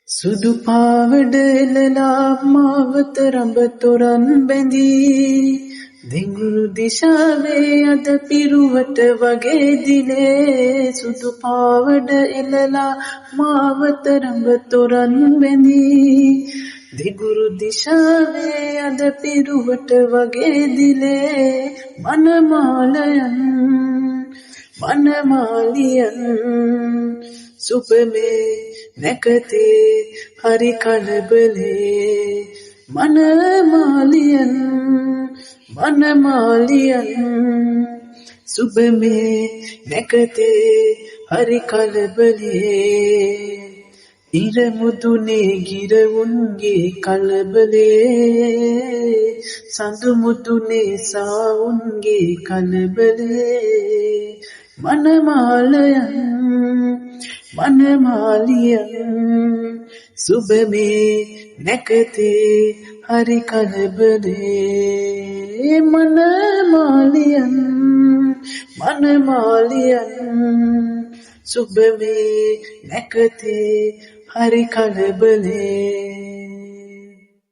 සුදු පාවඩ එළලා මාවත රඹ තොරන් බැඳී දිඟුරු දිශාවේ අද පිරුවට වගේ දිලේ සුදු පාවඩ එළලා මාවත රඹ තොරන් බැඳී දිඟුරු දිශාවේ අද පිරුවට වගේ දිලේ මනමාලියන් සුපමේ නැකතේ හරි කලබලේ මනමාලියන් සුබමේ නැකතේ හරි කලබලේ ඉර මුදුනේ ගිරවුන්ගේ කලබලේ සඳු මුදුනේ සාවුන්ගේ කලබලේ මනමාලියන් සුබමේ නැකතේ හරි කලබලේ මනමාලියන් සුබමේ නැකතේ හරි කලබලේ